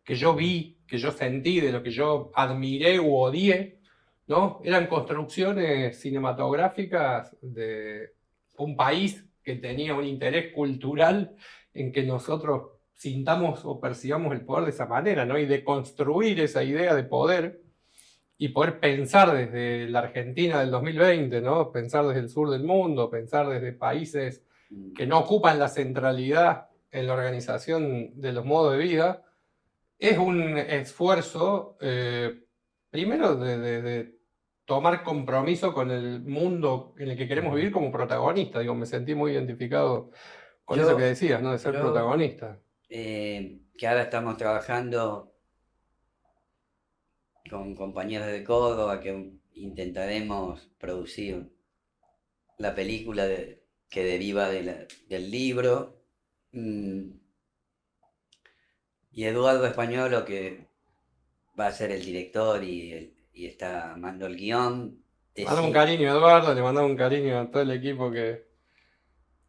que yo vi, que yo sentí, de lo que yo admiré u odié, ¿no? Eran construcciones cinematográficas de un país que tenía un interés cultural en que nosotros sintamos o percibamos el poder de esa manera, ¿no? Y de construir esa idea de poder y poder pensar desde la Argentina del 2020, ¿no? Pensar desde el sur del mundo, pensar desde países que no ocupan la centralidad en la organización de los modos de vida, es un esfuerzo, primero, de tomar compromiso con el mundo en el que queremos vivir como protagonista. Digo, me sentí muy identificado con eso que Yo, decías, ¿no? De ser yo protagonista. que ahora estamos trabajando con compañeros de Córdoba que intentaremos producir la película que deriva del libro. Y Eduardo Españolo, que va a ser el director y está armando el guión. Le mandamos un cariño a Eduardo, le mandamos un cariño a todo el equipo que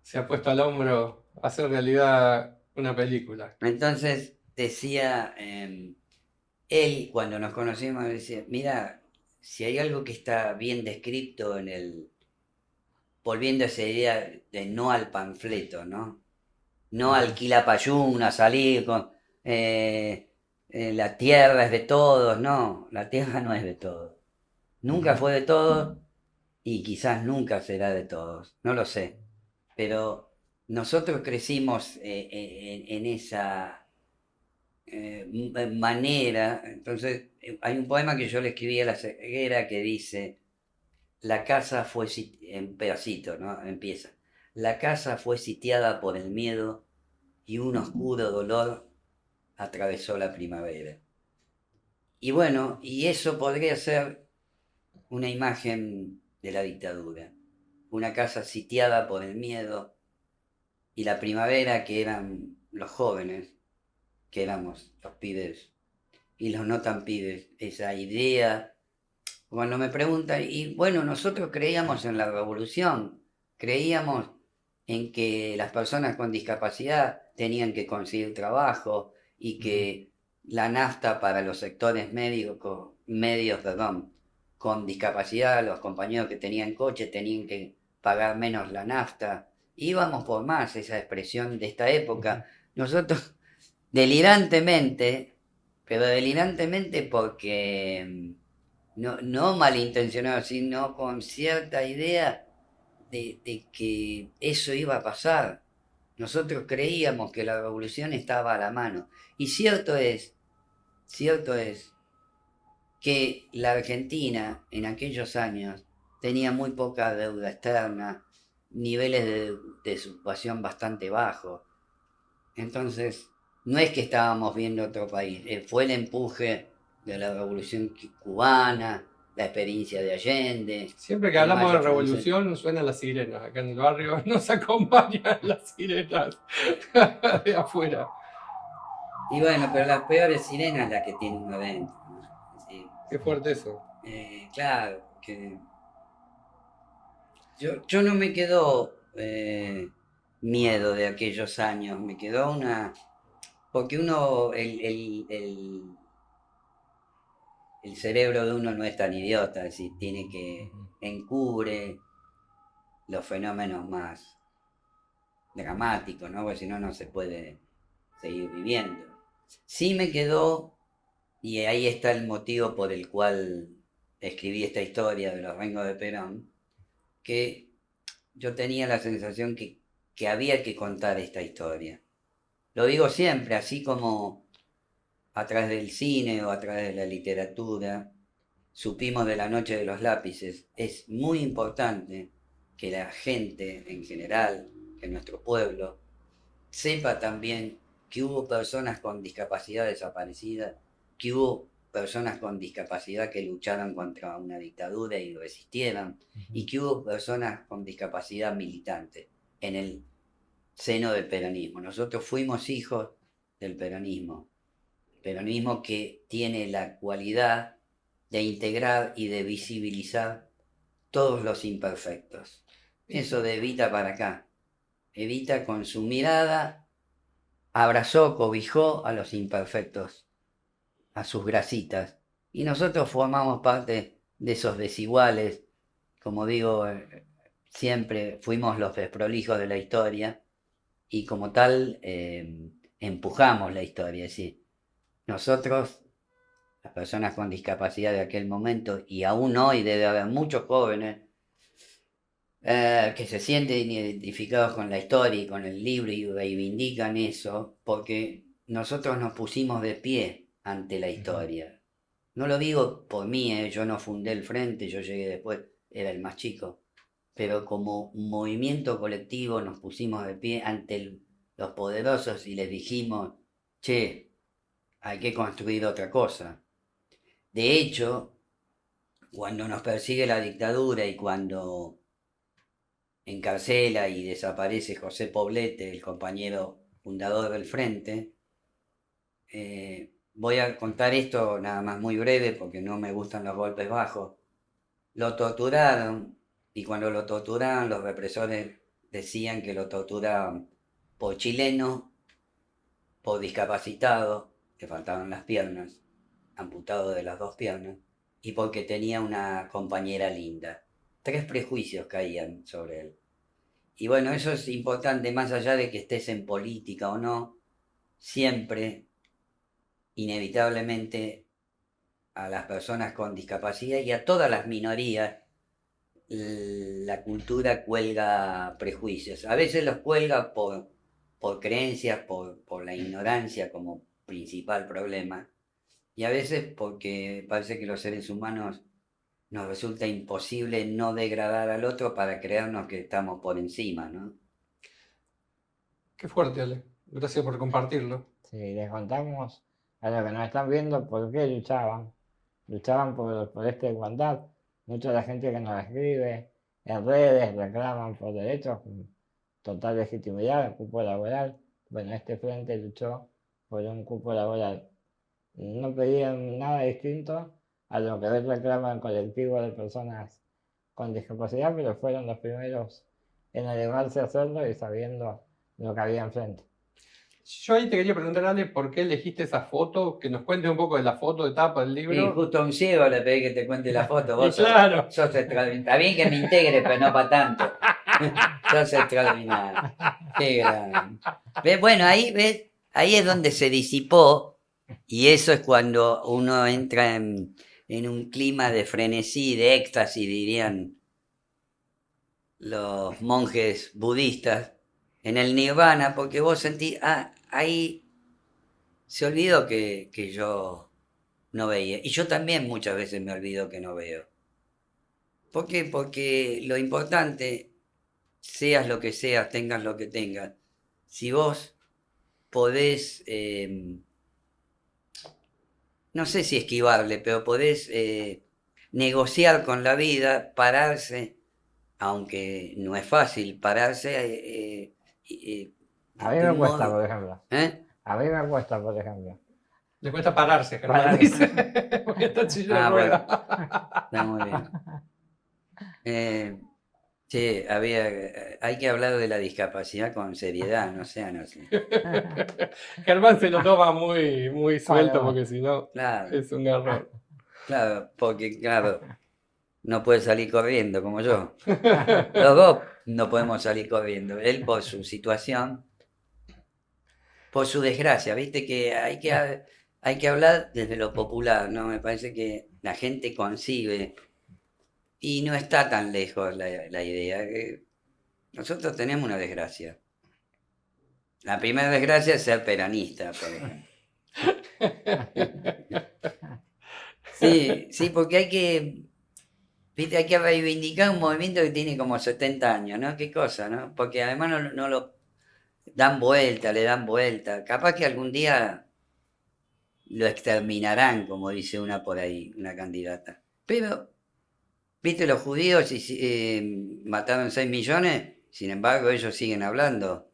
se ha puesto al hombro a hacer realidad una película. Entonces decía, él cuando nos conocimos decía, mira, si hay algo que está bien descrito volviendo a esa idea de no al panfleto, ¿no? No al quilapayún, a salir con la tierra es de todos, no, la tierra no es de todos. Nunca fue de todos y quizás nunca será de todos, no lo sé. Pero nosotros crecimos en esa manera. Entonces, hay un poema que yo le escribí a la ceguera que dice, la casa fue en pedacito, ¿no? Empieza. La casa fue sitiada por el miedo y un oscuro dolor atravesó la primavera. Y bueno, y eso podría ser una imagen de la dictadura. Una casa sitiada por el miedo y la primavera, que eran los jóvenes, que éramos los pibes y los no tan pibes. Esa idea, cuando me preguntan, y bueno, nosotros creíamos en la revolución, creíamos en que las personas con discapacidad tenían que conseguir trabajo y que la nafta para los sectores medios, con discapacidad, los compañeros que tenían coche tenían que pagar menos la nafta. Íbamos por más, esa expresión de esta época. Nosotros delirantemente, pero delirantemente porque no malintencionado, sino con cierta idea de que eso iba a pasar. Nosotros creíamos que la revolución estaba a la mano. Y cierto es que la Argentina en aquellos años tenía muy poca deuda externa, niveles de desocupación bastante bajos. Entonces, no es que estábamos viendo otro país, fue el empuje de la revolución cubana, la experiencia de Allende, Siempre que el hablamos de mayo francés. revolución suenan las sirenas. Acá en el barrio nos acompañan las sirenas de afuera. Y bueno, pero las peores sirenas las que tiene uno adentro, ¿no? Es decir, Qué fuerte eso. claro, que yo no me quedó miedo de aquellos años, me quedó una... Porque uno, el cerebro de uno no es tan idiota, es decir, tiene que encubre los fenómenos más dramáticos, ¿no? Porque si no, no se puede seguir viviendo. Sí me quedó, y ahí está el motivo por el cual escribí esta historia de los Rengos de Perón, que yo tenía la sensación que había que contar esta historia. Lo digo siempre, así como a través del cine o a través de la literatura, supimos de la Noche de los Lápices, es muy importante que la gente en general, que nuestro pueblo, sepa también que hubo personas con discapacidad desaparecidas, que hubo personas con discapacidad que lucharon contra una dictadura y resistieron, y que hubo personas con discapacidad militante en el seno del peronismo. Nosotros fuimos hijos del peronismo, peronismo que tiene la cualidad de integrar y de visibilizar todos los imperfectos. Eso de Evita para acá. Evita con su mirada abrazó, cobijó a los imperfectos, a sus grasitas. Y nosotros formamos parte de esos desiguales. Como digo, siempre fuimos los desprolijos de la historia y como tal empujamos la historia. Es decir, nosotros, las personas con discapacidad de aquel momento, y aún hoy debe haber muchos jóvenes que se sienten identificados con la historia y con el libro y reivindican eso, porque nosotros nos pusimos de pie ante la historia. No lo digo por mí, yo no fundé el frente, yo llegué después, era el más chico, pero como un movimiento colectivo nos pusimos de pie ante los poderosos y les dijimos, che, hay que construir otra cosa. De hecho, cuando nos persigue la dictadura y cuando encarcela y desaparece José Poblete, el compañero fundador del Frente, voy a contar esto nada más muy breve porque no me gustan los golpes bajos. Lo torturaron y cuando lo torturaron los represores decían que lo torturaban por chileno, por discapacitado, que faltaban las piernas, amputado de las 2 piernas, y porque tenía una compañera linda. 3 prejuicios caían sobre él. Y bueno, eso es importante, más allá de que estés en política o no, siempre, inevitablemente, a las personas con discapacidad y a todas las minorías, la cultura cuelga prejuicios. A veces los cuelga por creencias, por la ignorancia como principal problema, y a veces porque parece que los seres humanos nos resulta imposible no degradar al otro para creernos que estamos por encima, ¿no? Qué fuerte, Ale. Gracias por compartirlo. Sí, les contamos a los que nos están viendo por qué luchaban. Luchaban por esta igualdad. Mucha de la gente que nos escribe en redes reclaman por derechos con total legitimidad, el cupo laboral. Bueno, este frente luchó por un cupo laboral. No pedían nada distinto a lo que hoy reclama el colectivo de personas con discapacidad, pero fueron los primeros en elevarse a hacerlo y sabiendo lo que había enfrente. Yo ahí te quería preguntar, Ale, ¿por qué elegiste esa foto? Que nos cuentes un poco de la foto de tapa del libro. Y justo a un ciego le pedí que te cuente la foto. Vos claro. sos está bien que me integre, pero no para tanto. Sos extraordinario. Qué grande. ¿Ves? Bueno, ahí ves, ahí es donde se disipó, y eso es cuando uno entra en un clima de frenesí, de éxtasis, dirían los monjes budistas, en el nirvana, porque vos sentís, ahí se olvidó que yo no veía. Y yo también muchas veces me olvido que no veo. ¿Por qué? Porque lo importante, seas lo que seas, tengas lo que tengas, si vos podés, no sé si esquivarle, pero podés negociar con la vida, pararse, aunque no es fácil pararse. A mí me cuesta, por ejemplo. A mí me cuesta, por ejemplo. Le cuesta pararse, Germán, dice. Porque está en silla de ruedas. Está muy bien. Sí, hay que hablar de la discapacidad con seriedad, no sé. Germán se lo toma muy, muy suelto, Bueno, porque si no es un error. Claro, porque no puede salir corriendo como yo. Los dos no podemos salir corriendo. Él por su situación, por su desgracia, viste que hay que hablar desde lo popular, ¿no? Me parece que la gente concibe, y no está tan lejos la idea, que nosotros tenemos una desgracia. La primera desgracia es ser peronista, por ejemplo. Sí, porque hay que reivindicar un movimiento que tiene como 70 años, ¿no? Qué cosa, ¿no? Porque además no lo dan vuelta, le dan vuelta. Capaz que algún día lo exterminarán, como dice una por ahí, una candidata. Pero, ¿viste? Los judíos mataron 6 millones, sin embargo ellos siguen hablando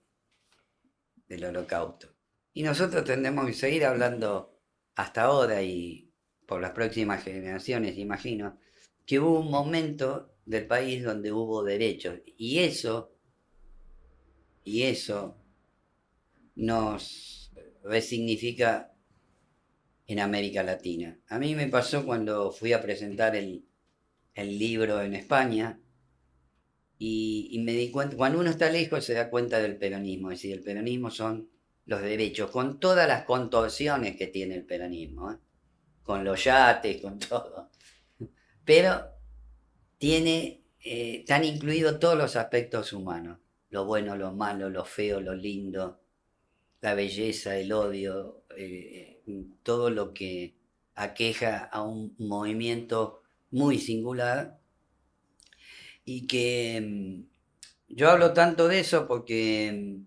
del holocausto. Y nosotros tendremos que seguir hablando hasta ahora y por las próximas generaciones, imagino, que hubo un momento del país donde hubo derechos y eso nos resignifica en América Latina. A mí me pasó cuando fui a presentar el libro en España y me di cuenta, cuando uno está lejos se da cuenta del peronismo, es decir, el peronismo son los derechos, con todas las contorsiones que tiene el peronismo, ¿eh? Con los yates, con todo, pero están incluidos todos los aspectos humanos, lo bueno, lo malo, lo feo, lo lindo, la belleza, el odio, todo lo que aqueja a un movimiento muy singular y que yo hablo tanto de eso porque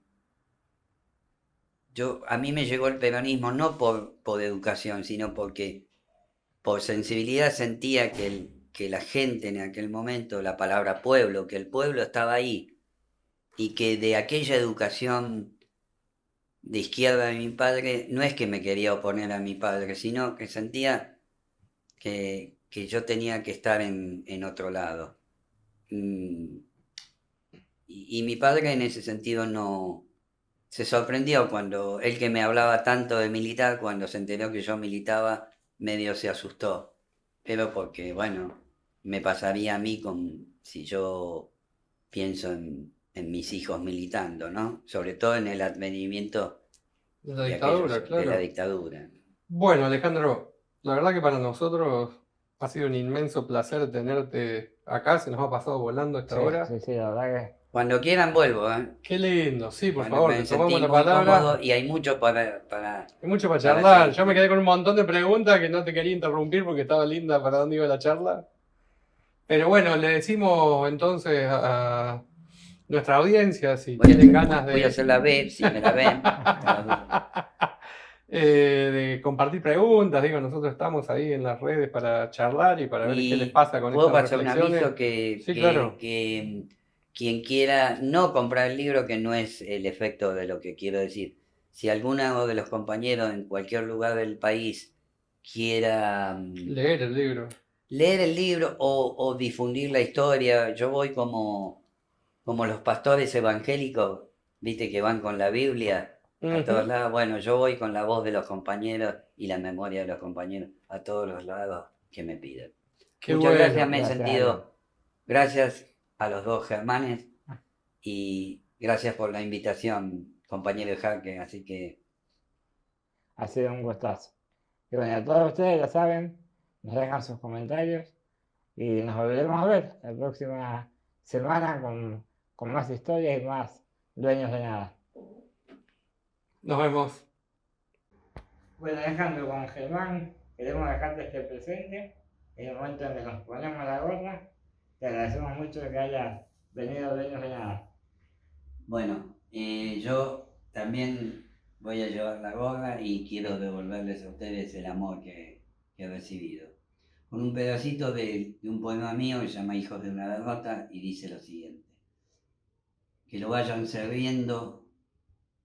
a mí me llegó el peronismo no por educación, sino porque por sensibilidad sentía que la gente en aquel momento, la palabra pueblo, que el pueblo estaba ahí y que de aquella educación de izquierda de mi padre, no es que me quería oponer a mi padre, sino que sentía que yo tenía que estar en otro lado. Y mi padre en ese sentido no se sorprendió cuando él que me hablaba tanto de militar, cuando se enteró que yo militaba, medio se asustó. Pero porque, bueno, me pasaría a mí si yo pienso en mis hijos militando, ¿no? Sobre todo en el advenimiento De la dictadura, de claro. la dictadura. Bueno, Alejandro, la verdad que para nosotros ha sido un inmenso placer tenerte acá, se nos ha pasado volando esta hora. Sí, la verdad que Cuando quieran vuelvo, ¿eh? Qué lindo, sí, por Cuando favor, me te sentí tomamos la muy palabra. cómodo y hay mucho para Hay mucho para para charlar. seguir. Yo me quedé con un montón de preguntas que no te quería interrumpir porque estaba linda para dónde iba la charla. Pero bueno, le decimos entonces a nuestra audiencia si tienen ganas Voy a de, hacer la B, si me la ven. de compartir preguntas. Digo, nosotros estamos ahí en las redes para charlar y para ver qué les Y pasa con puedo estas pasar un reflexiones. aviso que, Sí, claro. que quien quiera no comprar el libro, que no es el efecto de lo que quiero decir. Si alguno de los compañeros en cualquier lugar del país quiera Leer el libro. leer el libro o difundir la historia, yo voy como los pastores evangélicos, viste que van con la Biblia a todos lados. Bueno, yo voy con la voz de los compañeros y la memoria de los compañeros a todos los lados que me piden. Qué Muchas bueno, gracias, me he gracias, sentido. Gracias a los dos Germanes y gracias por la invitación, compañero de Jaque. Así que ha sido un gustazo. Y bueno, a todos ustedes ya saben, nos dejan sus comentarios y nos volveremos a ver la próxima semana con más historias y más dueños de nada. Nos vemos. Bueno, Alejandro, con Germán queremos dejarte este presente en el momento en que nos ponemos la gorra. Te agradecemos mucho que hayas venido dueños de nada. bueno, yo también voy a llevar la gorra y quiero devolverles a ustedes el amor que he recibido. Con un pedacito de un poema mío que se llama Hijos de una derrota y dice lo siguiente. Que lo vayan serviendo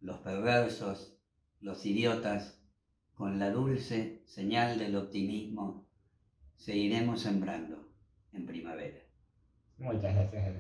los perversos, los idiotas, con la dulce señal del optimismo, seguiremos sembrando en primavera. Muchas gracias.